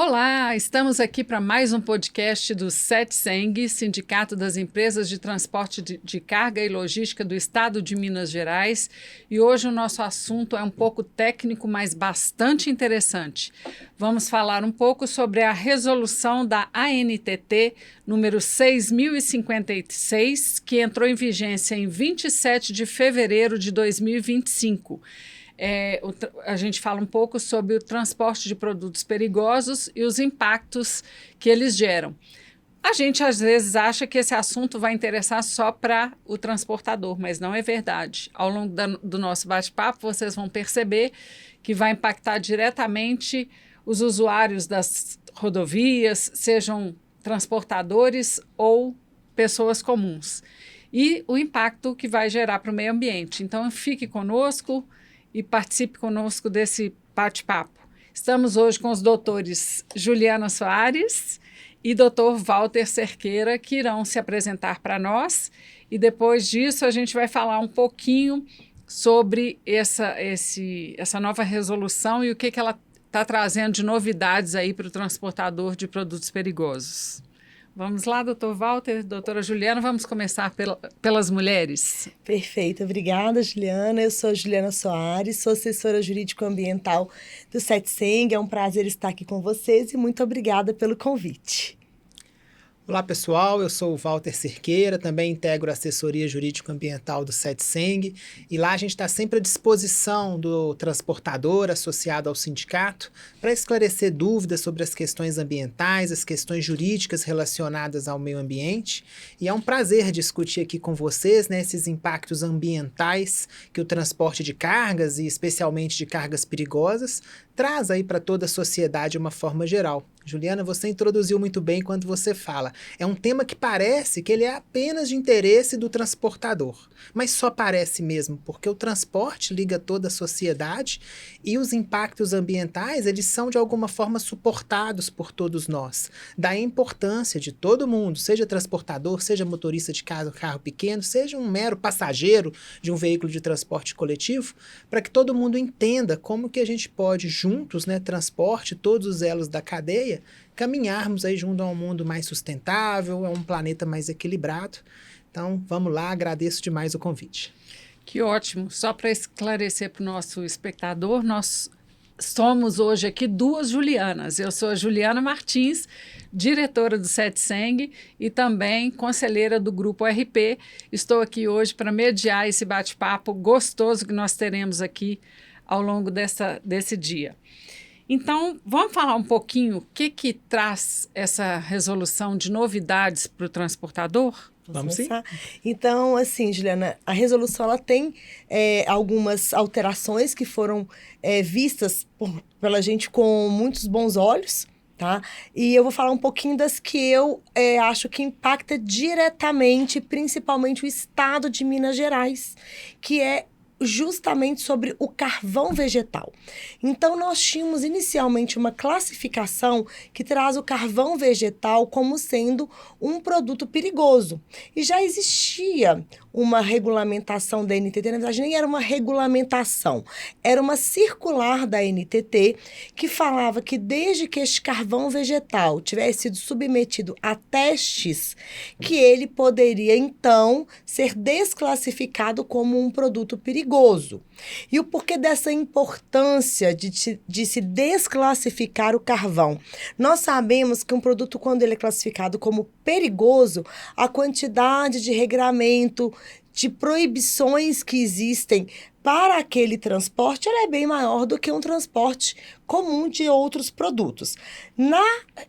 Olá, estamos aqui para mais um podcast do CETSENG, Sindicato das Empresas de Transporte de Carga e Logística do Estado de Minas Gerais, e hoje o nosso assunto é um pouco técnico, mas bastante interessante. Vamos falar um pouco sobre a resolução da ANTT número 6.056, que entrou em vigência em 27 de fevereiro de 2025. A gente fala um pouco sobre o transporte de produtos perigosos e os impactos que eles geram. A gente, às vezes, acha que esse assunto vai interessar só para o transportador, mas não é verdade. Ao longo do nosso bate-papo, vocês vão perceber que vai impactar diretamente os usuários das rodovias, sejam transportadores ou pessoas comuns, e o impacto que vai gerar para o meio ambiente. Então, fique conosco e participe conosco desse bate-papo. Estamos hoje com os doutores Juliana Soares e doutor Walter Cerqueira, que irão se apresentar para nós, e depois disso a gente vai falar um pouquinho sobre essa nova resolução e o que ela está trazendo de novidades aí para o transportador de produtos perigosos. Vamos lá, doutor Walter, doutora Juliana, vamos começar pelas mulheres. Perfeito, obrigada, Juliana. Eu sou Juliana Soares, sou assessora jurídico-ambiental do CETSENG. É um prazer estar aqui com vocês e muito obrigada pelo convite. Olá pessoal, eu sou o Walter Cerqueira, também integro a assessoria jurídico-ambiental do CETSENG, e lá a gente está sempre à disposição do transportador associado ao sindicato para esclarecer dúvidas sobre as questões ambientais, as questões jurídicas relacionadas ao meio ambiente, e é um prazer discutir aqui com vocês, né, esses impactos ambientais que o transporte de cargas, e especialmente de cargas perigosas, traz aí para toda a sociedade de uma forma geral. Juliana, você introduziu muito bem quando você fala. É um tema que parece que ele é apenas de interesse do transportador, mas só parece mesmo, porque o transporte liga toda a sociedade e os impactos ambientais, eles são de alguma forma suportados por todos nós. Daí a importância de todo mundo, seja transportador, seja motorista de carro pequeno, seja um mero passageiro de um veículo de transporte coletivo, para que todo mundo entenda como que a gente pode juntos, né, transporte, todos os elos da cadeia, caminharmos aí junto a um mundo mais sustentável, a um planeta mais equilibrado. Então, vamos lá, agradeço demais o convite. Que ótimo. Só para esclarecer para o nosso espectador, nós somos hoje aqui duas Julianas. Eu sou a Juliana Martins, diretora do CETSENG e também conselheira do Grupo RP. Estou aqui hoje para mediar esse bate-papo gostoso que nós teremos aqui ao longo desse dia. Então, vamos falar um pouquinho o que traz essa resolução de novidades para o transportador? Vamos sim? Então, assim, Juliana, a resolução ela tem algumas alterações que foram vistas pela gente com muitos bons olhos, tá? E eu vou falar um pouquinho das que eu acho que impacta diretamente, principalmente o estado de Minas Gerais, que é justamente sobre o carvão vegetal. Então, nós tínhamos inicialmente uma classificação que traz o carvão vegetal como sendo um produto perigoso. E já existia uma regulamentação da NTT, na verdade nem era uma regulamentação, era uma circular da NTT que falava que desde que este carvão vegetal tivesse sido submetido a testes, que ele poderia então ser desclassificado como um produto perigoso. E o porquê dessa importância de se desclassificar o carvão? Nós sabemos que um produto, quando ele é classificado como perigoso, a quantidade de regramento, de proibições que existem para aquele transporte, ela é bem maior do que um transporte comum de outros produtos. Na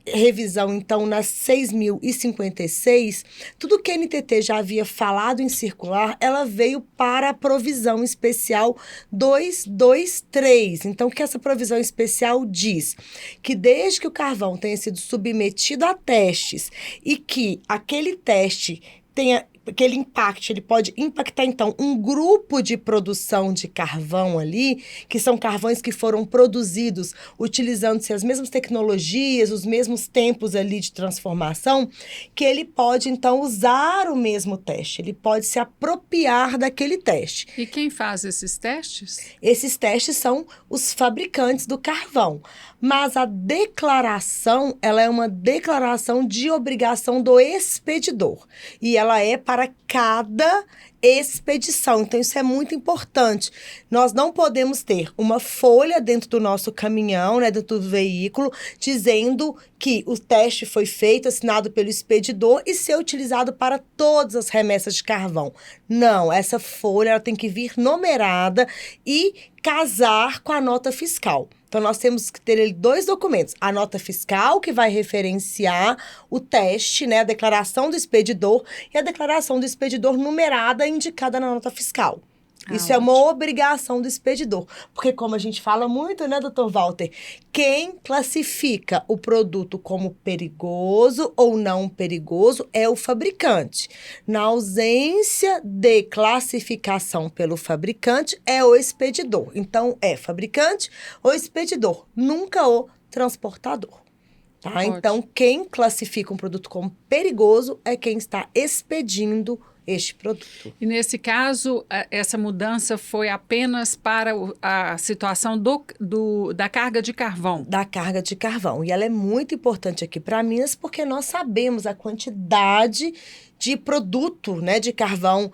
revisão, então, na 6.056, tudo que a NTT já havia falado em circular, ela veio para a provisão especial 223. Então, o que essa provisão especial diz? Que desde que o carvão tenha sido submetido a testes e que aquele teste tenha que ele impacte, ele pode impactar, então, um grupo de produção de carvão ali, que são carvões que foram produzidos utilizando-se as mesmas tecnologias, os mesmos tempos ali de transformação, que ele pode, então, usar o mesmo teste, ele pode se apropriar daquele teste. E quem faz esses testes? Esses testes são os fabricantes do carvão, mas a declaração, ela é uma declaração de obrigação do expedidor, e ela é para cada expedição. Então, isso é muito importante. Nós não podemos ter uma folha dentro do nosso caminhão, né, dentro do veículo, dizendo que o teste foi feito, assinado pelo expedidor e ser utilizado para todas as remessas de carvão. Não, essa folha ela tem que vir numerada e casar com a nota fiscal. Então, nós temos que ter dois documentos. A nota fiscal, que vai referenciar o teste, né, a declaração do expedidor, e a declaração do expedidor numerada indicada na nota fiscal. Isso é uma obrigação do expedidor. Porque, como a gente fala muito, né, doutor Walter? Quem classifica o produto como perigoso ou não perigoso é o fabricante. Na ausência de classificação pelo fabricante, é o expedidor. Então, é fabricante ou expedidor, nunca o transportador. Tá? Então, quem classifica um produto como perigoso é quem está expedindo este produto. E nesse caso, essa mudança foi apenas para a situação da carga de carvão? Da carga de carvão. E ela é muito importante aqui para Minas porque nós sabemos a quantidade de produto, né, de carvão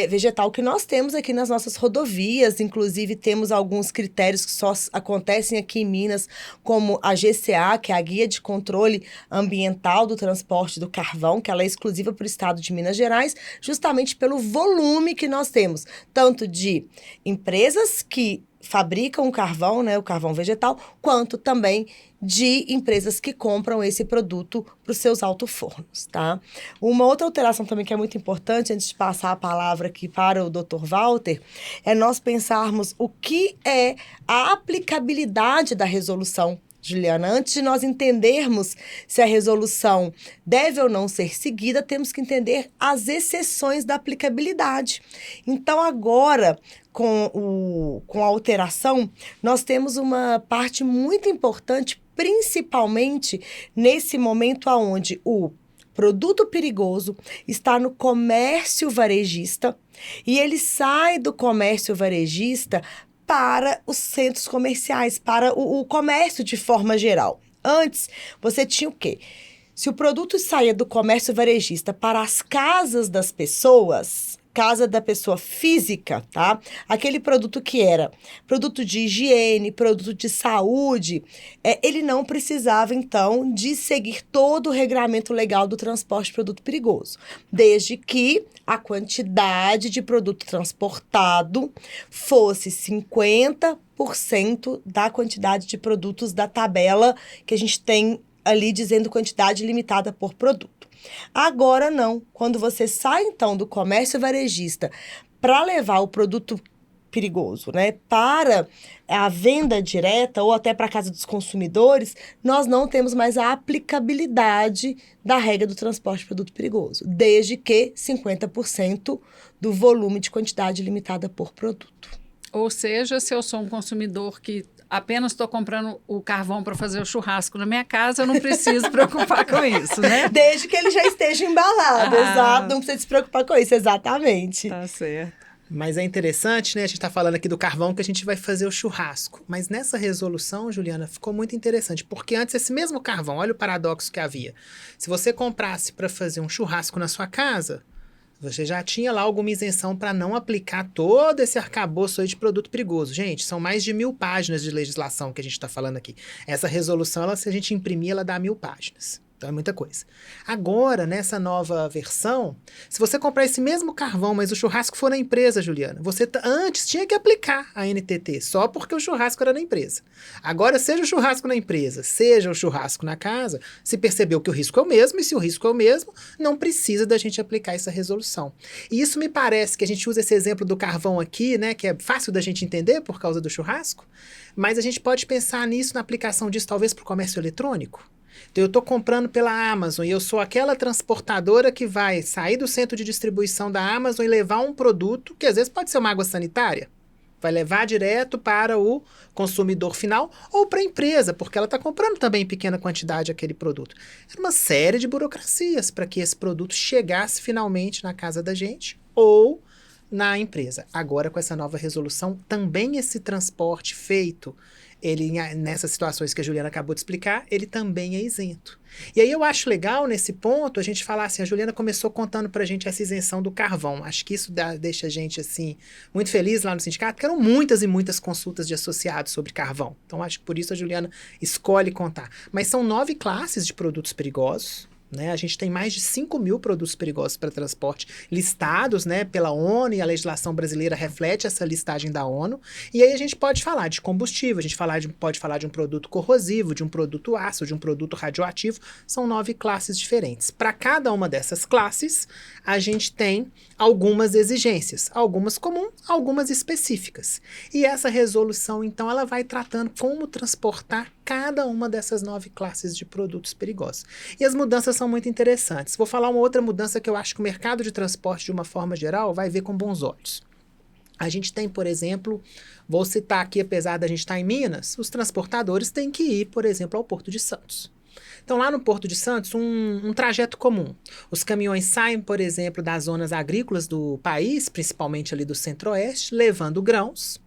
vegetal que nós temos aqui nas nossas rodovias. Inclusive, temos alguns critérios que só acontecem aqui em Minas, como a GCA, que é a Guia de Controle Ambiental do Transporte do Carvão, que ela é exclusiva para o estado de Minas Gerais, justamente pelo volume que nós temos, tanto de empresas que fabricam o carvão, né, o carvão vegetal, quanto também de empresas que compram esse produto para os seus alto-fornos, tá? Uma outra alteração também que é muito importante, antes de passar a palavra aqui para o Dr. Walter, é nós pensarmos o que é a aplicabilidade da resolução. Juliana, antes de nós entendermos se a resolução deve ou não ser seguida, temos que entender as exceções da aplicabilidade. Então, agora, com a alteração, nós temos uma parte muito importante, principalmente nesse momento onde o produto perigoso está no comércio varejista e ele sai do comércio varejista para os centros comerciais, para o comércio de forma geral. Antes, você tinha o quê? Se o produto saía do comércio varejista para as casas das pessoas, casa da pessoa física, tá? Aquele produto que era produto de higiene, produto de saúde, ele não precisava, então, de seguir todo o regramento legal do transporte de produto perigoso, desde que a quantidade de produto transportado fosse 50% da quantidade de produtos da tabela que a gente tem ali dizendo quantidade limitada por produto. Agora não, quando você sai então do comércio varejista para levar o produto perigoso, né, para a venda direta ou até para a casa dos consumidores, nós não temos mais a aplicabilidade da regra do transporte de produto perigoso, desde que 50% do volume de quantidade limitada por produto. Ou seja, se eu sou um consumidor que apenas estou comprando o carvão para fazer o churrasco na minha casa, eu não preciso preocupar com isso, né? Desde que ele já esteja embalado, exato. Não precisa se preocupar com isso, exatamente. Tá certo. Mas é interessante, né? A gente está falando aqui do carvão que a gente vai fazer o churrasco. Mas nessa resolução, Juliana, ficou muito interessante. Porque antes esse mesmo carvão, olha o paradoxo que havia. Se você comprasse para fazer um churrasco na sua casa, você já tinha lá alguma isenção para não aplicar todo esse arcabouço aí de produto perigoso. Gente, são mais de 1000 páginas de legislação que a gente está falando aqui. Essa resolução, se a gente imprimir, ela dá 1000 páginas. Então é muita coisa. Agora, nessa nova versão, se você comprar esse mesmo carvão, mas o churrasco for na empresa, Juliana, você antes tinha que aplicar a NTT, só porque o churrasco era na empresa. Agora, seja o churrasco na empresa, seja o churrasco na casa, se percebeu que o risco é o mesmo, e se o risco é o mesmo, não precisa da gente aplicar essa resolução. E isso me parece que a gente usa esse exemplo do carvão aqui, né, que é fácil da gente entender por causa do churrasco, mas a gente pode pensar nisso, na aplicação disso, talvez para o comércio eletrônico. Então, eu estou comprando pela Amazon e eu sou aquela transportadora que vai sair do centro de distribuição da Amazon e levar um produto, que às vezes pode ser uma água sanitária, vai levar direto para o consumidor final ou para a empresa, porque ela está comprando também em pequena quantidade aquele produto. Era uma série de burocracias para que esse produto chegasse finalmente na casa da gente ou na empresa. Agora, com essa nova resolução, também esse transporte feito, ele, nessas situações que a Juliana acabou de explicar, ele também é isento. E aí eu acho legal, nesse ponto, a gente falar assim, a Juliana começou contando pra gente essa isenção do carvão. Acho que isso deixa a gente, assim, muito feliz lá no sindicato, porque eram muitas e muitas consultas de associados sobre carvão. Então, acho que por isso a Juliana escolhe contar. Mas são 9 classes de produtos perigosos, né? A gente tem mais de 5.000 produtos perigosos para transporte listados, né, pela ONU, e a legislação brasileira reflete essa listagem da ONU. E aí a gente pode falar de combustível, a gente pode falar de um produto corrosivo, de um produto ácido, de um produto radioativo. São 9 classes diferentes. Para cada uma dessas classes, a gente tem algumas exigências, algumas comuns, algumas específicas. E essa resolução, então, ela vai tratando como transportar cada uma dessas 9 classes de produtos perigosos. E as mudanças são muito interessantes. Vou falar uma outra mudança que eu acho que o mercado de transporte, de uma forma geral, vai ver com bons olhos. A gente tem, por exemplo, vou citar aqui, apesar da gente estar em Minas, os transportadores têm que ir, por exemplo, ao Porto de Santos. Então, lá no Porto de Santos, um trajeto comum. Os caminhões saem, por exemplo, das zonas agrícolas do país, principalmente ali do centro-oeste, levando grãos,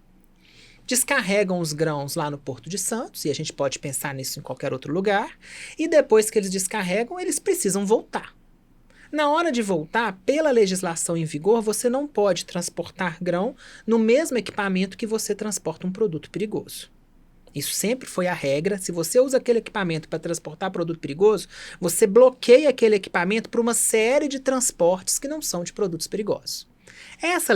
descarregam os grãos lá no Porto de Santos, e a gente pode pensar nisso em qualquer outro lugar, e depois que eles descarregam, eles precisam voltar. Na hora de voltar, pela legislação em vigor, você não pode transportar grão no mesmo equipamento que você transporta um produto perigoso. Isso sempre foi a regra. Se você usa aquele equipamento para transportar produto perigoso, você bloqueia aquele equipamento para uma série de transportes que não são de produtos perigosos. Essa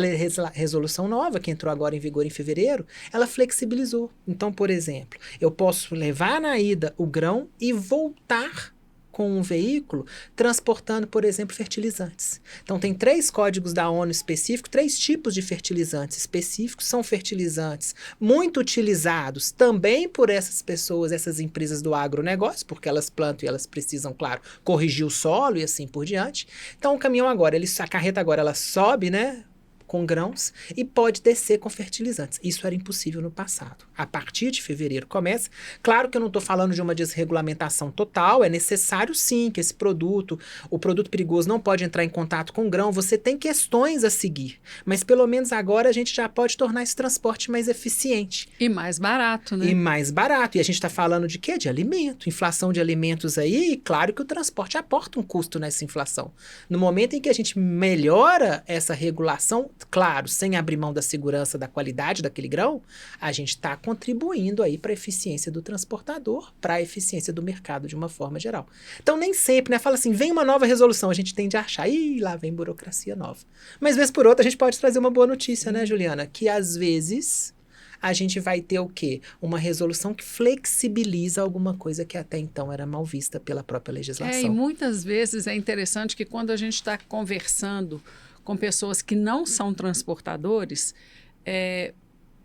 resolução nova, que entrou agora em vigor em fevereiro, ela flexibilizou. Então, por exemplo, eu posso levar na ida o grão e voltar com um veículo transportando, por exemplo, fertilizantes. Então, tem 3 códigos da ONU específicos, 3 tipos de fertilizantes específicos. São fertilizantes muito utilizados também por essas pessoas, essas empresas do agronegócio, porque elas plantam e elas precisam, claro, corrigir o solo e assim por diante. Então, o caminhão agora, a carreta agora, ela sobe, né, com grãos e pode descer com fertilizantes. Isso era impossível no passado. A partir de fevereiro começa. Claro que eu não estou falando de uma desregulamentação total, é necessário sim que esse produto, o produto perigoso não pode entrar em contato com o grão, você tem questões a seguir, mas pelo menos agora a gente já pode tornar esse transporte mais eficiente. E mais barato, né? E mais barato. E a gente está falando de quê? De alimento. Inflação de alimentos aí, e claro que o transporte aporta um custo nessa inflação. No momento em que a gente melhora essa regulação, claro, sem abrir mão da segurança, da qualidade daquele grão, a gente está contribuindo aí para a eficiência do transportador, para a eficiência do mercado de uma forma geral. Então, nem sempre, né? Fala assim, vem uma nova resolução, a gente tende a achar, lá vem burocracia nova. Mas, vez por outra, a gente pode trazer uma boa notícia, né, Juliana? Que, às vezes, a gente vai ter o quê? Uma resolução que flexibiliza alguma coisa que até então era mal vista pela própria legislação. E muitas vezes é interessante que quando a gente está conversando com pessoas que não são transportadores,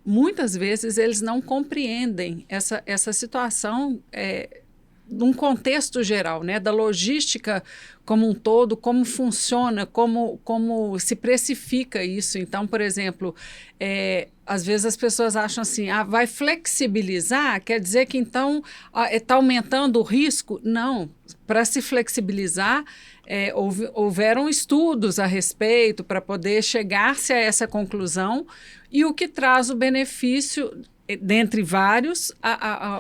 muitas vezes eles não compreendem essa situação num contexto geral, né, da logística como um todo, como funciona, como se precifica isso. Então, por exemplo, às vezes as pessoas acham assim, vai flexibilizar, quer dizer que então está aumentando o risco? Não, para se flexibilizar, houveram estudos a respeito para poder chegar-se a essa conclusão, e o que traz o benefício, dentre vários,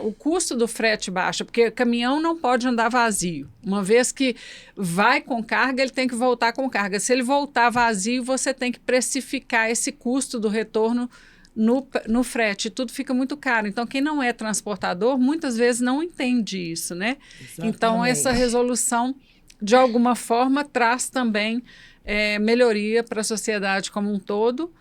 o custo do frete baixa, porque o caminhão não pode andar vazio. Uma vez que vai com carga, ele tem que voltar com carga. Se ele voltar vazio, você tem que precificar esse custo do retorno no frete. Tudo fica muito caro. Então, quem não é transportador, muitas vezes não entende isso, né? Exatamente. Então, essa resolução, de alguma forma, traz também melhoria para a sociedade como um todo,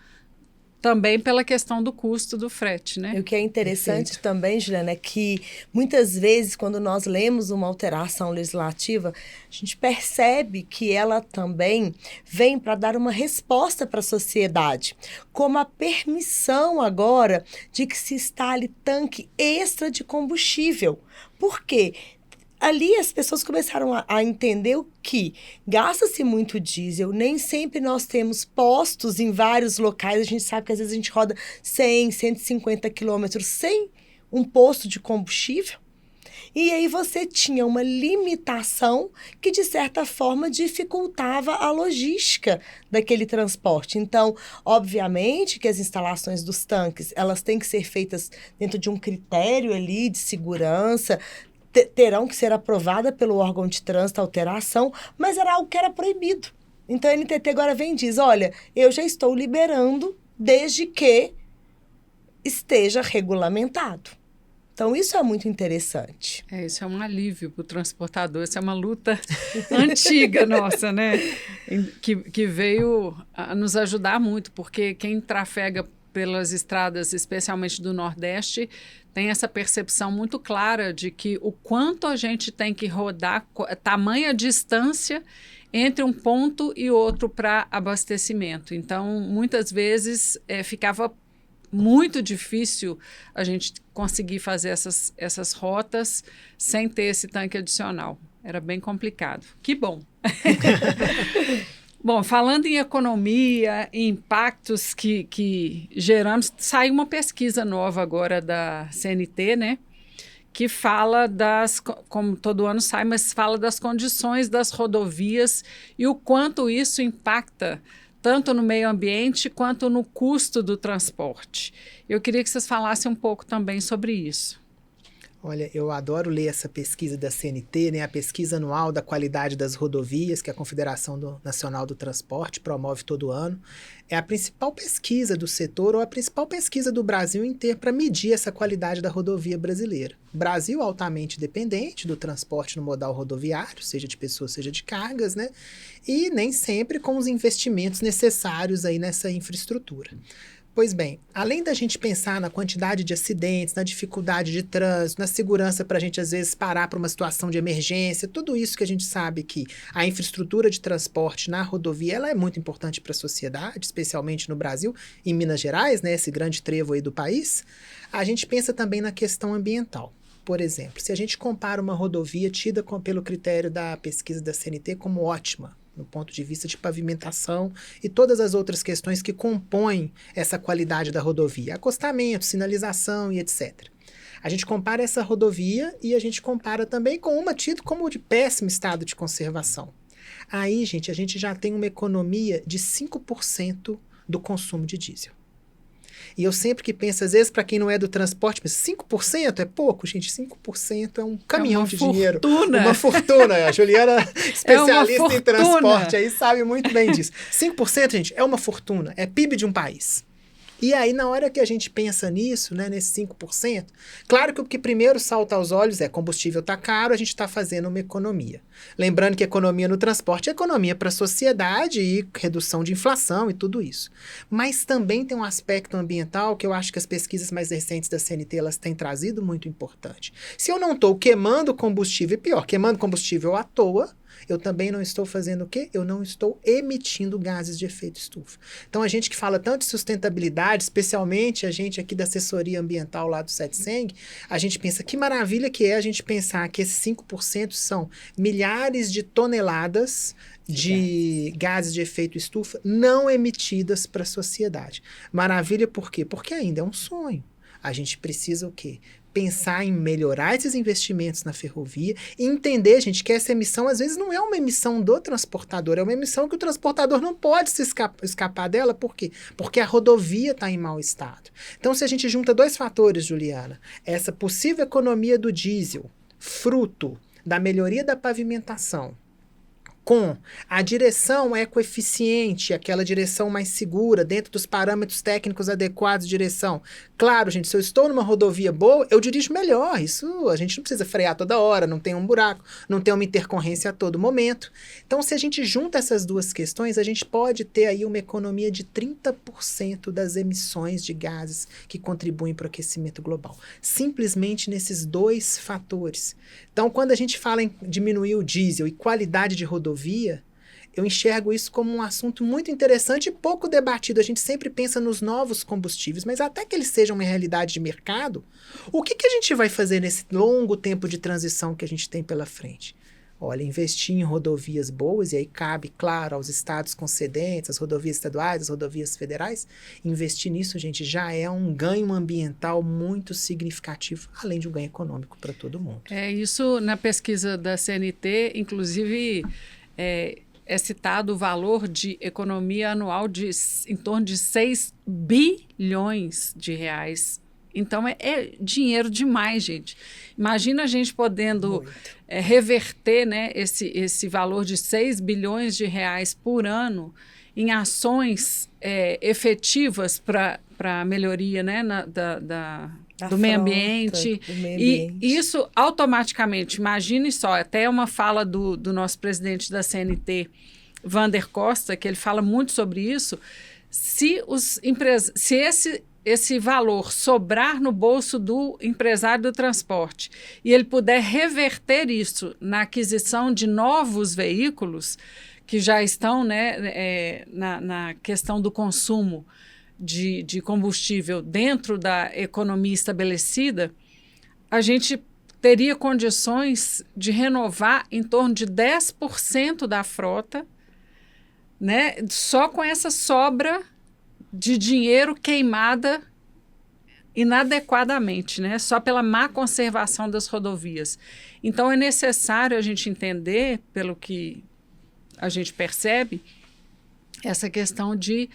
também pela questão do custo do frete, né? E o que é interessante também, Juliana, é que muitas vezes, quando nós lemos uma alteração legislativa, a gente percebe que ela também vem para dar uma resposta para a sociedade, como a permissão agora de que se instale tanque extra de combustível. Por quê? ali as pessoas começaram a entender o que gasta-se muito diesel, nem sempre nós temos postos em vários locais, a gente sabe que às vezes a gente roda 100, 150 quilômetros sem um posto de combustível, e aí você tinha uma limitação que, de certa forma, dificultava a logística daquele transporte. Então, obviamente que as instalações dos tanques, elas têm que ser feitas dentro de um critério ali de segurança, terão que ser aprovada pelo órgão de trânsito, alteração, mas era algo que era proibido. Então, a NTT agora vem e diz, olha, eu já estou liberando desde que esteja regulamentado. Então, isso é muito interessante. Isso é um alívio para o transportador, isso é uma luta antiga nossa, né? Que veio a nos ajudar muito, porque quem trafega pelas estradas, especialmente do Nordeste, tem essa percepção muito clara de que o quanto a gente tem que rodar, tamanha distância entre um ponto e outro para abastecimento. Então, muitas vezes, ficava muito difícil a gente conseguir fazer essas rotas sem ter esse tanque adicional. Era bem complicado. Que bom! Bom, falando em economia, em impactos que geramos, saiu uma pesquisa nova agora da CNT, né? Que fala como todo ano sai, mas fala das condições das rodovias e o quanto isso impacta tanto no meio ambiente quanto no custo do transporte. Eu queria que vocês falassem um pouco também sobre isso. Olha, eu adoro ler essa pesquisa da CNT, né? A pesquisa anual da qualidade das rodovias, que a Confederação Nacional do Transporte promove todo ano. É a principal pesquisa do setor ou a principal pesquisa do Brasil inteiro para medir essa qualidade da rodovia brasileira. Brasil altamente dependente do transporte no modal rodoviário, seja de pessoas, seja de cargas, né? E nem sempre com os investimentos necessários aí nessa infraestrutura. Pois bem, além da gente pensar na quantidade de acidentes, na dificuldade de trânsito, na segurança para a gente às vezes parar para uma situação de emergência, tudo isso que a gente sabe que a infraestrutura de transporte na rodovia ela é muito importante para a sociedade, especialmente no Brasil, em Minas Gerais, né, esse grande trevo aí do país, a gente pensa também na questão ambiental. Por exemplo, se a gente compara uma rodovia tida pelo critério da pesquisa da CNT como ótima, no ponto de vista de pavimentação e todas as outras questões que compõem essa qualidade da rodovia, acostamento, sinalização e etc. A gente compara essa rodovia e a gente compara também com uma tida como de péssimo estado de conservação. Aí, gente, a gente já tem uma economia de 5% do consumo de diesel. E eu sempre que penso, às vezes, para quem não é do transporte, mas 5% é pouco, gente. 5% é um caminhão de dinheiro. Uma fortuna. A Juliana, especialista em transporte, aí sabe muito bem disso. 5%, gente, é uma fortuna. É PIB de um país. E aí, na hora que a gente pensa nisso, né, nesse 5%, claro que o que primeiro salta aos olhos é combustível está caro, a gente está fazendo uma economia. Lembrando que economia no transporte é economia para a sociedade e redução de inflação e tudo isso. Mas também tem um aspecto ambiental que eu acho que as pesquisas mais recentes da CNT elas têm trazido muito importante. Se eu não estou queimando combustível, e pior, queimando combustível à toa, eu também não estou fazendo o quê? Eu não estou emitindo gases de efeito estufa. Então, a gente que fala tanto de sustentabilidade, especialmente a gente aqui da assessoria ambiental lá do CETSENG, a gente pensa que maravilha que é a gente pensar que esses 5% são milhares de toneladas de gases de efeito estufa não emitidas para a sociedade. Maravilha por quê? Porque ainda é um sonho. A gente precisa o quê? Pensar em melhorar esses investimentos na ferrovia e entender, gente, que essa emissão às vezes não é uma emissão do transportador, é uma emissão que o transportador não pode se escapar dela. Por quê? Porque a rodovia está em mau estado. Então, se a gente junta dois fatores, Juliana, essa possível economia do diesel, fruto da melhoria da pavimentação, com a direção ecoeficiente, aquela direção mais segura, dentro dos parâmetros técnicos adequados de direção. Claro, gente, se eu estou numa rodovia boa, eu dirijo melhor. Isso a gente não precisa frear toda hora, não tem um buraco, não tem uma intercorrência a todo momento. Então, se a gente junta essas duas questões, a gente pode ter aí uma economia de 30% das emissões de gases que contribuem para o aquecimento global. Simplesmente nesses dois fatores. Então, quando a gente fala em diminuir o diesel e qualidade de rodovia, eu enxergo isso como um assunto muito interessante e pouco debatido. A gente sempre pensa nos novos combustíveis, mas até que eles sejam uma realidade de mercado, o que a gente vai fazer nesse longo tempo de transição que a gente tem pela frente? Olha, investir em rodovias boas, e aí cabe, claro, aos estados concedentes, as rodovias estaduais, as rodovias federais, investir nisso, gente, já é um ganho ambiental muito significativo, além de um ganho econômico para todo mundo. Isso na pesquisa da CNT, inclusive, é citado o valor de economia anual em torno de 6 bilhões de reais. Então, é dinheiro demais, gente. Imagina a gente podendo reverter, né, esse valor de 6 bilhões de reais por ano em ações efetivas para a melhoria, né, do meio ambiente. E isso automaticamente, imagine só, até uma fala do nosso presidente da CNT, Vander Costa, que ele fala muito sobre isso, se esse valor sobrar no bolso do empresário do transporte e ele puder reverter isso na aquisição de novos veículos que já estão, né, na questão do consumo de combustível dentro da economia estabelecida, a gente teria condições de renovar em torno de 10% da frota, né, só com essa sobra de dinheiro queimada inadequadamente, né? Só pela má conservação das rodovias. Então, é necessário a gente entender, pelo que a gente percebe, essa questão de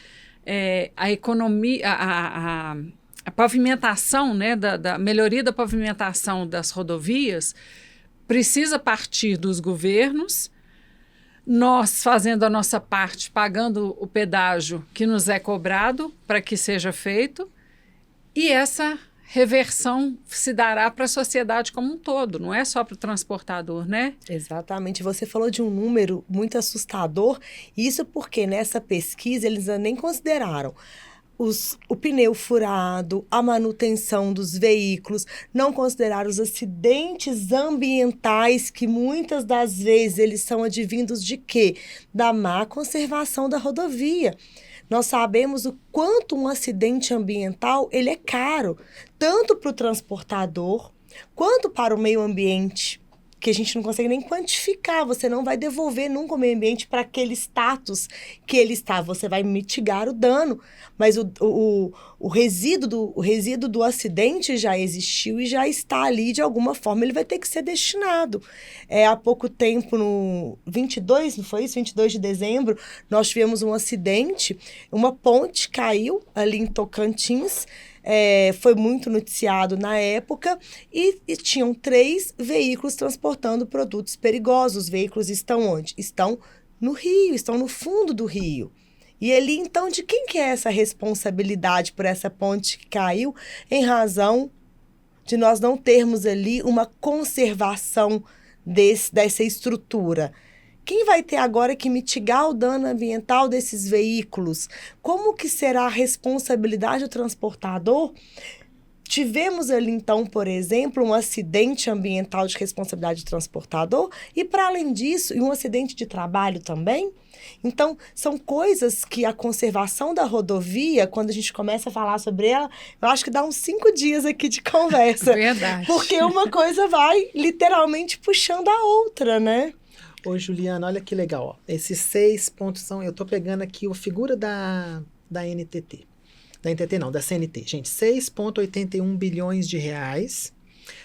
a economia, a pavimentação, né, da melhoria da pavimentação das rodovias precisa partir dos governos, nós fazendo a nossa parte, pagando o pedágio que nos é cobrado para que seja feito, e essa reversão se dará para a sociedade como um todo, não é só para o transportador, né? Exatamente. Você falou de um número muito assustador, isso porque nessa pesquisa eles nem consideraram o pneu furado, a manutenção dos veículos, não considerar os acidentes ambientais, que muitas das vezes eles são advindos de quê? Da má conservação da rodovia. Nós sabemos o quanto um acidente ambiental ele é caro, tanto para o transportador quanto para o meio ambiente, que a gente não consegue nem quantificar. Você não vai devolver nunca o meio ambiente para aquele status que ele está. Você vai mitigar o dano, mas o resíduo do acidente já existiu e já está ali de alguma forma. Ele vai ter que ser destinado. Há pouco tempo, no 22, não foi isso? 22 de dezembro, nós tivemos um acidente, uma ponte caiu ali em Tocantins. Foi muito noticiado na época e tinham 3 veículos transportando produtos perigosos. Os veículos estão onde? Estão no rio, estão no fundo do rio. E ali, então, de quem que é essa responsabilidade por essa ponte que caiu em razão de nós não termos ali uma conservação dessa estrutura? Quem vai ter agora que mitigar o dano ambiental desses veículos? Como que será a responsabilidade do transportador? Tivemos ali, então, por exemplo, um acidente ambiental de responsabilidade do transportador e, para além disso, um acidente de trabalho também. Então, são coisas que a conservação da rodovia, quando a gente começa a falar sobre ela, eu acho que dá uns 5 dias aqui de conversa. Verdade. Porque uma coisa vai literalmente puxando a outra, né? Ô, Juliana, olha que legal, ó. Esses 6 pontos são... Eu tô pegando aqui a figura da NTT. Da NTT não, da CNT. Gente, 6,81 bilhões de reais.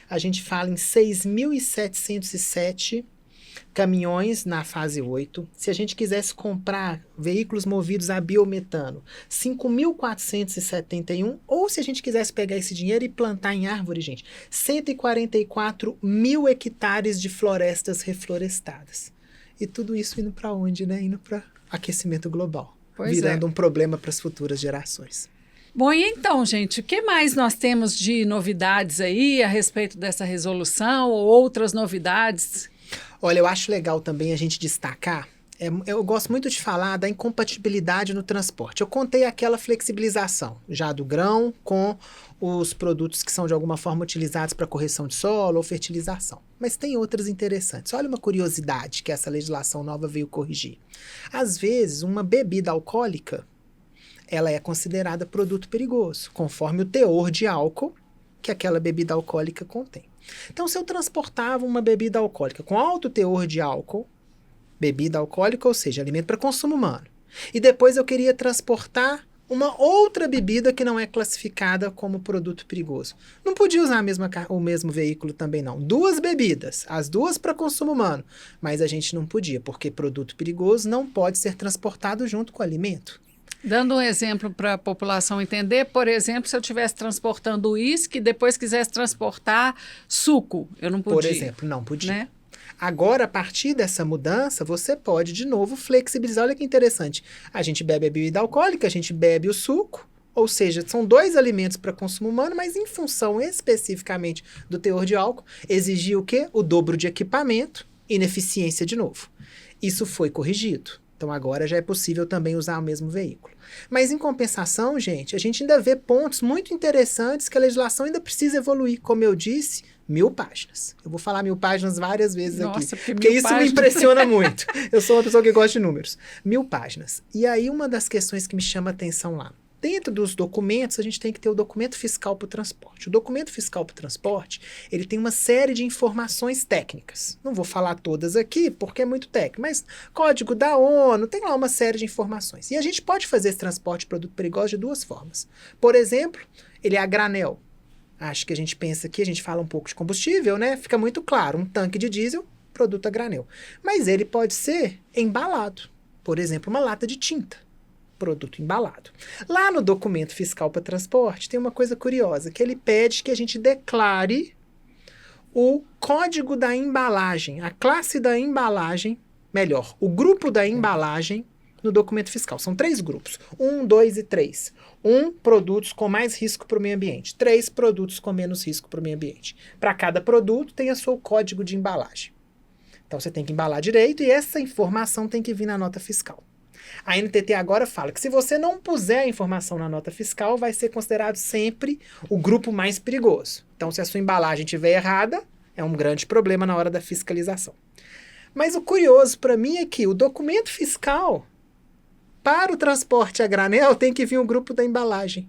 A gente fala em 6.707 caminhões na fase 8. Se a gente quisesse comprar veículos movidos a biometano, 5.471. Ou se a gente quisesse pegar esse dinheiro e plantar em árvore, gente, 144 mil hectares de florestas reflorestadas. E tudo isso indo para onde, né? Indo para aquecimento global. Virando um problema para as futuras gerações. Bom, e então, gente, o que mais nós temos de novidades aí a respeito dessa resolução ou outras novidades? Olha, eu acho legal também a gente destacar Eu gosto muito de falar da incompatibilidade no transporte. Eu contei aquela flexibilização já do grão com os produtos que são de alguma forma utilizados para correção de solo ou fertilização. Mas tem outras interessantes. Olha uma curiosidade que essa legislação nova veio corrigir. Às vezes, uma bebida alcoólica, ela é considerada produto perigoso, conforme o teor de álcool que aquela bebida alcoólica contém. Então, se eu transportava uma bebida alcoólica com alto teor de álcool, bebida alcoólica, ou seja, alimento para consumo humano, e depois eu queria transportar uma outra bebida que não é classificada como produto perigoso. Não podia usar o mesmo veículo também, não. Duas bebidas, as duas para consumo humano, mas a gente não podia, porque produto perigoso não pode ser transportado junto com o alimento. Dando um exemplo para a população entender, por exemplo, se eu estivesse transportando uísque e depois quisesse transportar suco, eu não podia. Por exemplo, não podia. Né? Agora, a partir dessa mudança, você pode, de novo, flexibilizar. Olha que interessante. A gente bebe a bebida alcoólica, a gente bebe o suco, ou seja, são dois alimentos para consumo humano, mas em função especificamente do teor de álcool, exigia o quê? O dobro de equipamento, ineficiência de novo. Isso foi corrigido. Então, agora já é possível também usar o mesmo veículo. Mas, em compensação, gente, a gente ainda vê pontos muito interessantes que a legislação ainda precisa evoluir. Como eu disse, 1000 páginas. Eu vou falar 1000 páginas várias vezes aqui. Porque isso páginas. Me impressiona muito. Eu sou uma pessoa que gosta de números. 1000 páginas. E aí, uma das questões que me chama a atenção lá. Dentro dos documentos, a gente tem que ter o documento fiscal para o transporte. O documento fiscal para o transporte, ele tem uma série de informações técnicas. Não vou falar todas aqui, porque é muito técnico, mas código da ONU, tem lá uma série de informações. E a gente pode fazer esse transporte de produto perigoso de duas formas. Por exemplo, ele é a granel. Acho que a gente pensa aqui, a gente fala um pouco de combustível, né? Fica muito claro, um tanque de diesel, produto a granel. Mas ele pode ser embalado. Por exemplo, uma lata de tinta. Produto embalado. Lá no documento fiscal para transporte tem uma coisa curiosa, que ele pede que a gente declare o código da embalagem, a classe da embalagem, melhor, o grupo da embalagem no documento fiscal. São 3 grupos, 1, 2 e 3. 1, produtos com mais risco para o meio ambiente. 3, produtos com menos risco para o meio ambiente. Para cada produto tem o seu código de embalagem. Então você tem que embalar direito e essa informação tem que vir na nota fiscal. A NTT agora fala que se você não puser a informação na nota fiscal, vai ser considerado sempre o grupo mais perigoso. Então, se a sua embalagem estiver errada, é um grande problema na hora da fiscalização. Mas o curioso para mim é que o documento fiscal para o transporte a granel tem que vir o grupo da embalagem.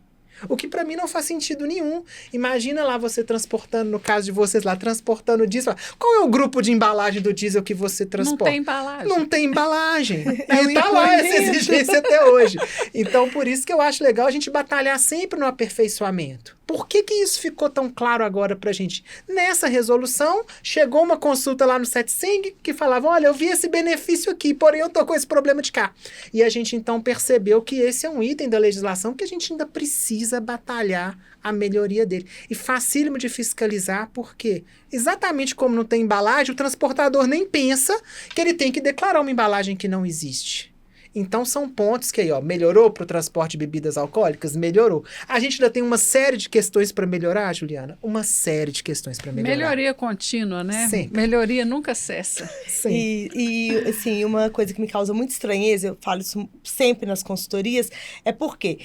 O que para mim não faz sentido nenhum. Imagina lá você transportando, no caso de vocês lá, transportando diesel. Qual é o grupo de embalagem do diesel que você transporta? Não tem embalagem. Não tem embalagem. E tá lá essa exigência até hoje. Então, por isso que eu acho legal a gente batalhar sempre no aperfeiçoamento. Por que isso ficou tão claro agora pra gente? Nessa resolução, chegou uma consulta lá no SETSENG que falava, olha, eu vi esse benefício aqui, porém eu tô com esse problema de cá. E a gente então percebeu que esse é um item da legislação que a gente ainda precisa batalhar a melhoria dele. E facílimo de fiscalizar, porque exatamente como não tem embalagem, o transportador nem pensa que ele tem que declarar uma embalagem que não existe. Então, são pontos que aí, ó, melhorou para o transporte de bebidas alcoólicas? Melhorou. A gente ainda tem uma série de questões para melhorar, Juliana? Uma série de questões para melhorar. Melhoria contínua, né? Sempre. Melhoria nunca cessa. E, assim, uma coisa que me causa muita estranheza, eu falo isso sempre nas consultorias, é porque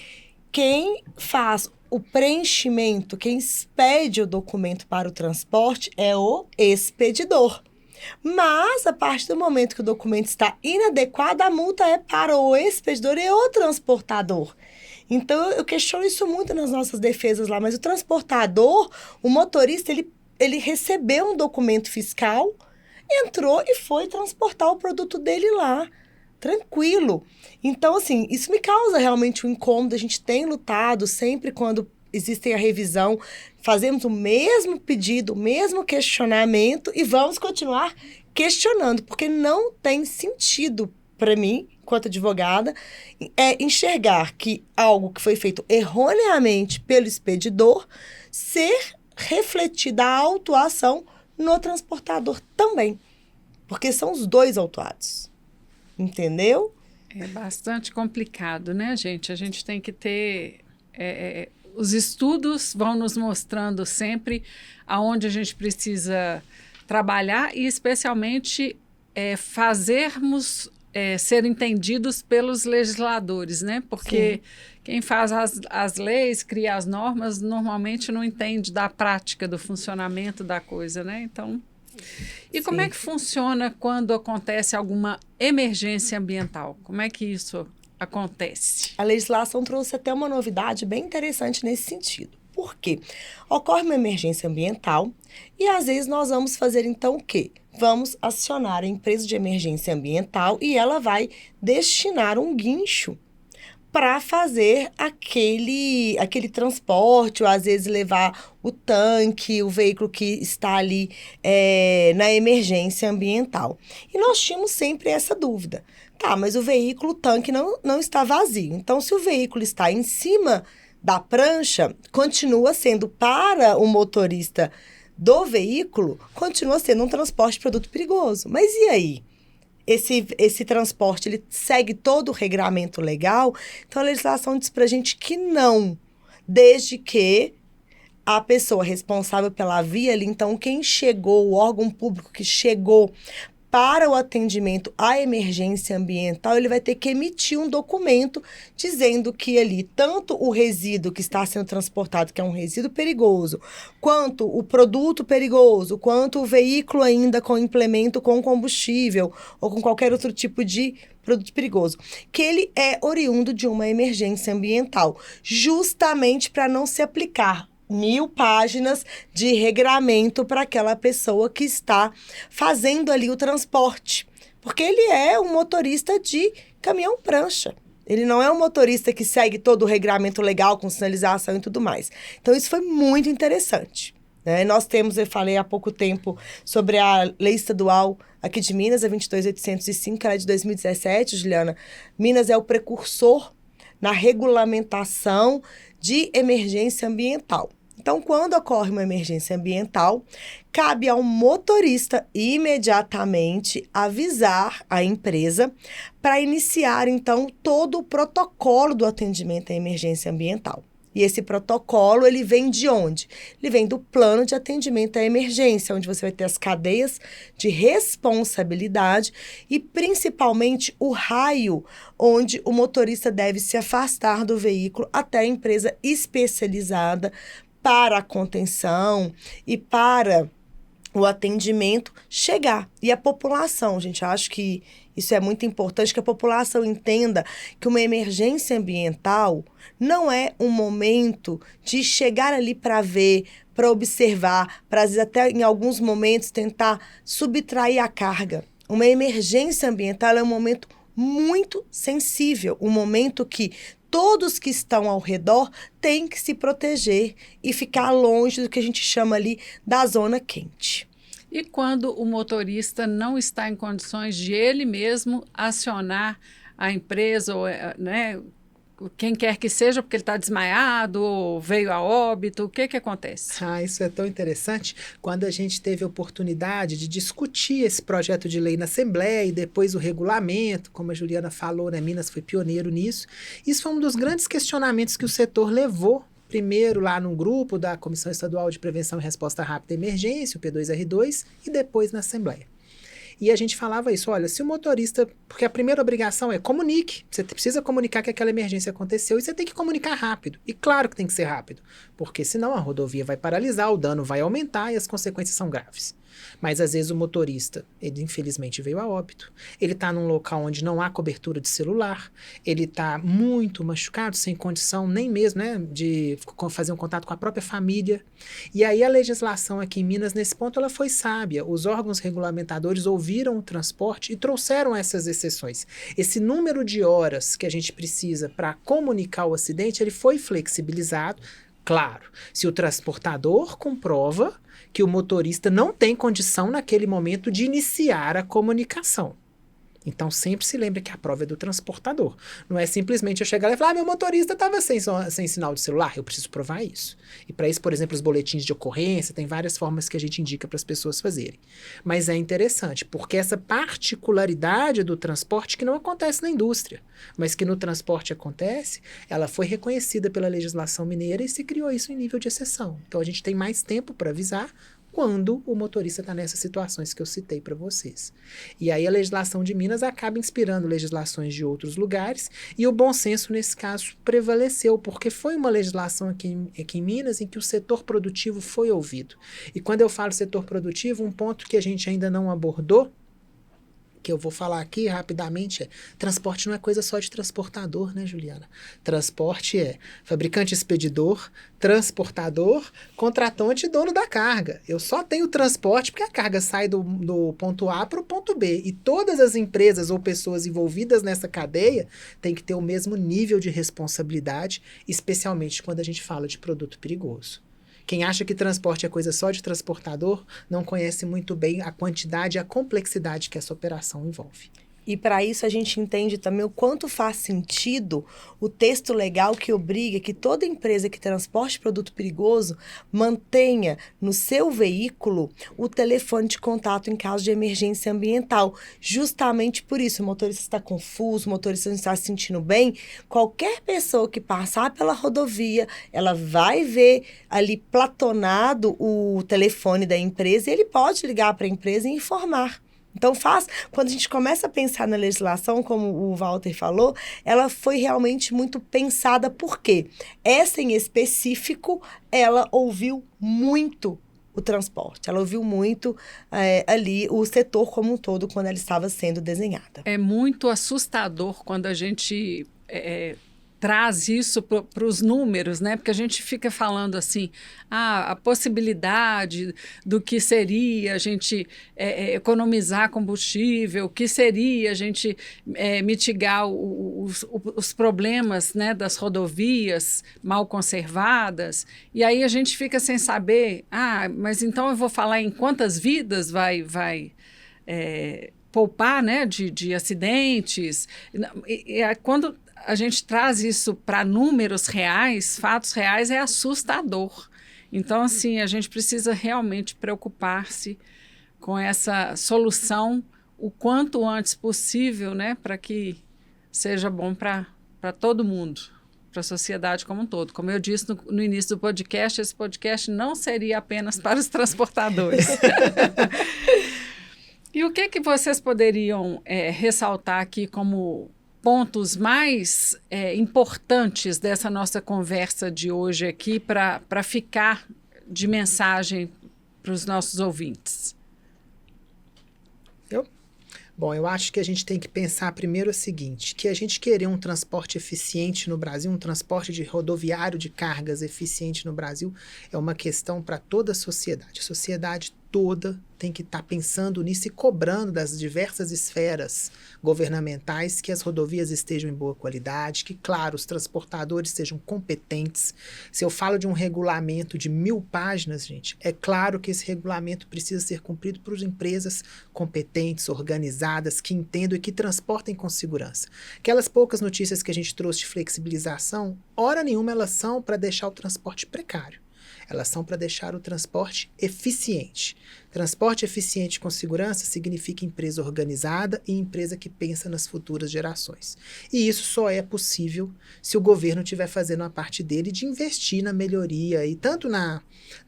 quem faz o preenchimento, quem expede o documento para o transporte é o expedidor. Mas, a partir do momento que o documento está inadequado, a multa é para o expedidor e o transportador. Então, eu questiono isso muito nas nossas defesas lá, mas o transportador, o motorista, ele recebeu um documento fiscal, entrou e foi transportar o produto dele lá, tranquilo. Então, assim, isso me causa realmente um incômodo. A gente tem lutado sempre quando existe a revisão, fazemos o mesmo pedido, o mesmo questionamento e vamos continuar questionando, porque não tem sentido para mim, enquanto advogada, enxergar que algo que foi feito erroneamente pelo expedidor ser refletida a autuação no transportador também, porque são os dois autuados, entendeu? É bastante complicado, né, gente? A gente tem que ter... os estudos vão nos mostrando sempre aonde a gente precisa trabalhar e, especialmente, fazermos ser entendidos pelos legisladores, né? Porque quem faz as leis, cria as normas, normalmente não entende da prática, do funcionamento da coisa, né? Então, e como é que funciona quando acontece alguma emergência ambiental? Como é que isso acontece? A legislação trouxe até uma novidade bem interessante nesse sentido. Por quê? Ocorre uma emergência ambiental e às vezes nós vamos fazer então o quê? Vamos acionar a empresa de emergência ambiental e ela vai destinar um guincho para fazer aquele transporte, ou às vezes levar o tanque, o veículo que está ali na emergência ambiental. E nós tínhamos sempre essa dúvida. Tá, mas o veículo, o tanque não está vazio. Então, se o veículo está em cima da prancha, continua sendo para o motorista do veículo, continua sendo um transporte de produto perigoso. Mas e aí? Esse transporte, ele segue todo o regramento legal? Então, a legislação diz para a gente que não, desde que a pessoa responsável pela via ali, então quem chegou, o órgão público que chegou para o atendimento à emergência ambiental, ele vai ter que emitir um documento dizendo que ali, tanto o resíduo que está sendo transportado, que é um resíduo perigoso, quanto o produto perigoso, quanto o veículo ainda com implemento com combustível ou com qualquer outro tipo de produto perigoso, que ele é oriundo de uma emergência ambiental, justamente para não se aplicar 1000 páginas de regramento para aquela pessoa que está fazendo ali o transporte. Porque ele é um motorista de caminhão-prancha. Ele não é um motorista que segue todo o regramento legal com sinalização e tudo mais. Então, isso foi muito interessante, né? Nós temos, eu falei há pouco tempo, sobre a lei estadual aqui de Minas, a 22.805, que ela é de 2017, Juliana. Minas é o precursor na regulamentação de emergência ambiental. Então, quando ocorre uma emergência ambiental, cabe ao motorista imediatamente avisar a empresa para iniciar, então, todo o protocolo do atendimento à emergência ambiental. E esse protocolo, ele vem de onde? Ele vem do plano de atendimento à emergência, onde você vai ter as cadeias de responsabilidade e, principalmente, o raio onde o motorista deve se afastar do veículo até a empresa especializada para a contenção e para o atendimento chegar. E a população, gente, acho que isso é muito importante, que a população entenda que uma emergência ambiental não é um momento de chegar ali para ver, para observar, para às vezes até em alguns momentos tentar subtrair a carga. Uma emergência ambiental é um momento muito sensível, um momento que todos que estão ao redor têm que se proteger e ficar longe do que a gente chama ali da zona quente. E quando o motorista não está em condições de ele mesmo acionar a empresa, ou, né, quem quer que seja, porque ele está desmaiado ou veio a óbito, o que acontece? Isso é tão interessante. Quando a gente teve a oportunidade de discutir esse projeto de lei na Assembleia e depois o regulamento, como a Juliana falou, né, Minas foi pioneiro nisso, isso foi um dos grandes questionamentos que o setor levou. Primeiro lá num grupo da Comissão Estadual de Prevenção e Resposta Rápida à Emergência, o P2R2, e depois na Assembleia. E a gente falava isso, olha, se o motorista... Porque a primeira obrigação é comunique. Você precisa comunicar que aquela emergência aconteceu e você tem que comunicar rápido. E claro que tem que ser rápido, porque senão a rodovia vai paralisar, o dano vai aumentar e as consequências são graves. Mas às vezes o motorista, ele infelizmente veio a óbito, ele está num local onde não há cobertura de celular, ele está muito machucado, sem condição nem mesmo, né, de fazer um contato com a própria família. E aí a legislação aqui em Minas, nesse ponto, ela foi sábia. Os órgãos regulamentadores ouviram o transporte e trouxeram essas exceções. Esse número de horas que a gente precisa para comunicar o acidente, ele foi flexibilizado. Claro, se o transportador comprova que o motorista não tem condição naquele momento de iniciar a comunicação. Então, sempre se lembre que a prova é do transportador. Não é simplesmente eu chegar lá e falar, meu motorista estava sem sinal de celular. Eu preciso provar isso. E para isso, por exemplo, os boletins de ocorrência, tem várias formas que a gente indica para as pessoas fazerem. Mas é interessante, porque essa particularidade do transporte que não acontece na indústria, mas que no transporte acontece, ela foi reconhecida pela legislação mineira e se criou isso em nível de exceção. Então, a gente tem mais tempo para avisar quando o motorista está nessas situações que eu citei para vocês. E aí a legislação de Minas acaba inspirando legislações de outros lugares, e o bom senso, nesse caso, prevaleceu, porque foi uma legislação aqui em Minas em que o setor produtivo foi ouvido. E quando eu falo setor produtivo, um ponto que a gente ainda não abordou, que eu vou falar aqui rapidamente, transporte não é coisa só de transportador, né, Juliana? Transporte é fabricante expedidor, transportador, contratante e dono da carga. Eu só tenho transporte porque a carga sai do ponto A para o ponto B. E todas as empresas ou pessoas envolvidas nessa cadeia têm que ter o mesmo nível de responsabilidade, especialmente quando a gente fala de produto perigoso. Quem acha que transporte é coisa só de transportador, não conhece muito bem a quantidade e a complexidade que essa operação envolve. E para isso a gente entende também o quanto faz sentido o texto legal que obriga que toda empresa que transporte produto perigoso mantenha no seu veículo o telefone de contato em caso de emergência ambiental. Justamente por isso, o motorista está confuso, o motorista não está se sentindo bem, qualquer pessoa que passar pela rodovia, ela vai ver ali platonado o telefone da empresa e ele pode ligar para a empresa e informar. Então, quando a gente começa a pensar na legislação, como o Walter falou, ela foi realmente muito pensada, porque essa em específico, ela ouviu muito o transporte, ela ouviu muito ali o setor como um todo, quando ela estava sendo desenhada. É muito assustador quando a gente traz isso para os números, né? Porque a gente fica falando assim, a possibilidade do que seria a gente economizar combustível, o que seria a gente mitigar os problemas, né, das rodovias mal conservadas, e aí a gente fica sem saber, mas então eu vou falar em quantas vidas vai poupar, né, de acidentes. E quando a gente traz isso para números reais, fatos reais, é assustador. Então, assim, a gente precisa realmente preocupar-se com essa solução o quanto antes possível, né, para que seja bom para todo mundo, para a sociedade como um todo. Como eu disse no início do podcast, esse podcast não seria apenas para os transportadores. E o que vocês poderiam ressaltar aqui como pontos mais importantes dessa nossa conversa de hoje aqui para ficar de mensagem para os nossos ouvintes? Bom, eu acho que a gente tem que pensar primeiro o seguinte, que a gente querer um transporte eficiente no Brasil, um transporte de rodoviário de cargas eficiente no Brasil, é uma questão para toda a sociedade. A sociedade toda tem que estar pensando nisso e cobrando das diversas esferas governamentais que as rodovias estejam em boa qualidade, que, claro, os transportadores sejam competentes. Se eu falo de um regulamento de 1000 páginas, gente, é claro que esse regulamento precisa ser cumprido por empresas competentes, organizadas, que entendam e que transportem com segurança. Aquelas poucas notícias que a gente trouxe de flexibilização, hora nenhuma elas são para deixar o transporte precário. Elas são para deixar o transporte eficiente. Transporte eficiente com segurança significa empresa organizada e empresa que pensa nas futuras gerações. E isso só é possível se o governo estiver fazendo a parte dele de investir na melhoria, e tanto na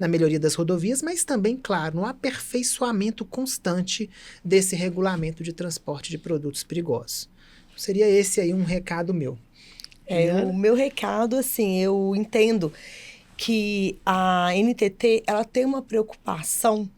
melhoria das rodovias, mas também, claro, no aperfeiçoamento constante desse regulamento de transporte de produtos perigosos. Seria esse aí um recado meu. O meu recado, assim, eu entendo que a NTT ela tem uma preocupação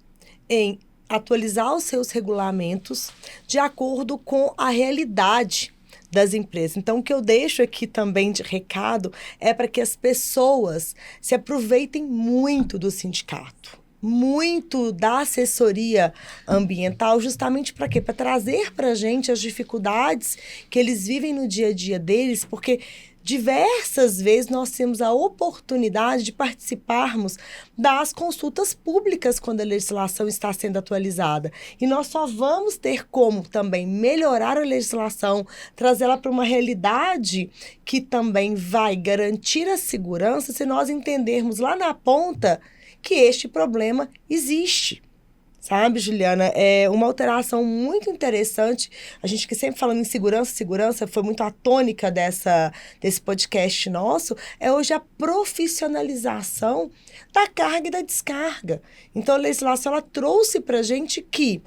em atualizar os seus regulamentos de acordo com a realidade das empresas. Então, o que eu deixo aqui também de recado é para que as pessoas se aproveitem muito do sindicato, muito da assessoria ambiental, justamente para quê? Para trazer para a gente as dificuldades que eles vivem no dia a dia deles, porque diversas vezes nós temos a oportunidade de participarmos das consultas públicas quando a legislação está sendo atualizada. E nós só vamos ter como também melhorar a legislação, trazê-la para uma realidade que também vai garantir a segurança se nós entendermos lá na ponta que este problema existe. Sabe, Juliana? É uma alteração muito interessante. A gente que sempre falando em segurança, foi muito a tônica desse podcast nosso, é hoje a profissionalização da carga e da descarga. Então, a legislação ela trouxe para a gente que,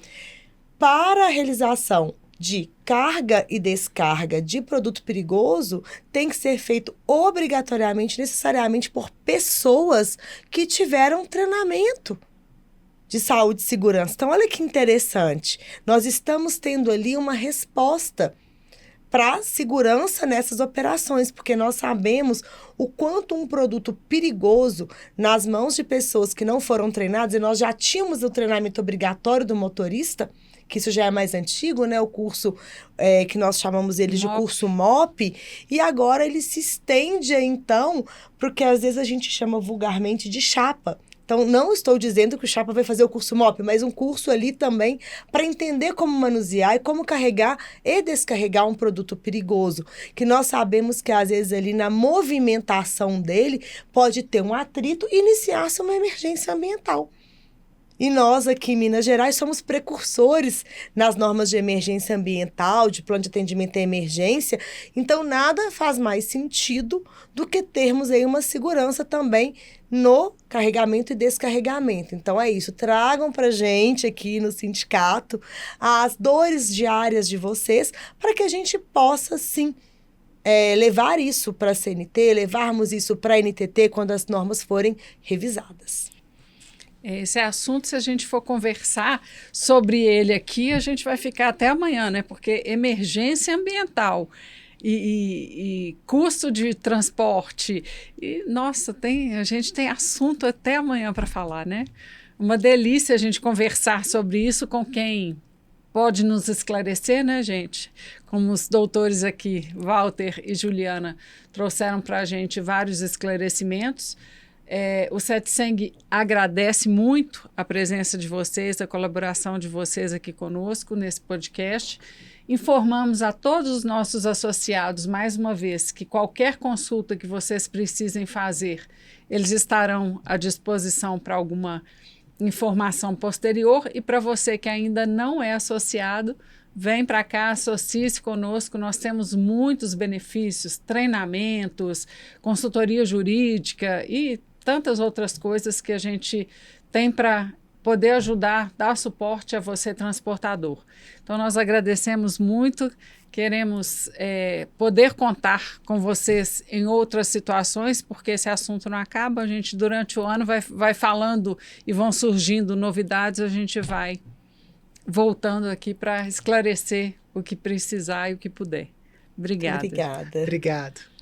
para a realização de carga e descarga de produto perigoso, tem que ser feito obrigatoriamente, necessariamente, por pessoas que tiveram treinamento de saúde e segurança. Então, olha que interessante. Nós estamos tendo ali uma resposta para segurança nessas operações, porque nós sabemos o quanto um produto perigoso nas mãos de pessoas que não foram treinadas, e nós já tínhamos o treinamento obrigatório do motorista, que isso já é mais antigo, né? O curso que nós chamamos ele de curso MOP, e agora ele se estende, então, porque às vezes a gente chama vulgarmente de chapa. Então, não estou dizendo que o chapa vai fazer o curso MOP, mas um curso ali também para entender como manusear e como carregar e descarregar um produto perigoso, que nós sabemos que às vezes ali na movimentação dele pode ter um atrito e iniciar-se uma emergência ambiental. E nós aqui em Minas Gerais somos precursores nas normas de emergência ambiental, de plano de atendimento à emergência. Então, nada faz mais sentido do que termos aí uma segurança também no carregamento e descarregamento. Então, é isso. Tragam para a gente aqui no sindicato as dores diárias de vocês para que a gente possa, sim, levar isso para a CNT, levarmos isso para a NTT quando as normas forem revisadas. Esse assunto, se a gente for conversar sobre ele aqui, a gente vai ficar até amanhã, né? Porque emergência ambiental e custo de transporte, nossa, a gente tem assunto até amanhã para falar, né? Uma delícia a gente conversar sobre isso com quem pode nos esclarecer, né, gente? Como os doutores aqui, Walter e Juliana, trouxeram para a gente vários esclarecimentos. O CETSENG agradece muito a presença de vocês, a colaboração de vocês aqui conosco nesse podcast. Informamos a todos os nossos associados, mais uma vez, que qualquer consulta que vocês precisem fazer, eles estarão à disposição para alguma informação posterior. E para você que ainda não é associado, vem para cá, associe-se conosco, nós temos muitos benefícios, treinamentos, consultoria jurídica e tantas outras coisas que a gente tem para poder ajudar, dar suporte a você, transportador. Então, nós agradecemos muito, queremos poder contar com vocês em outras situações, porque esse assunto não acaba, a gente durante o ano vai falando e vão surgindo novidades, a gente vai voltando aqui para esclarecer o que precisar e o que puder. Obrigada. Obrigada. Obrigado.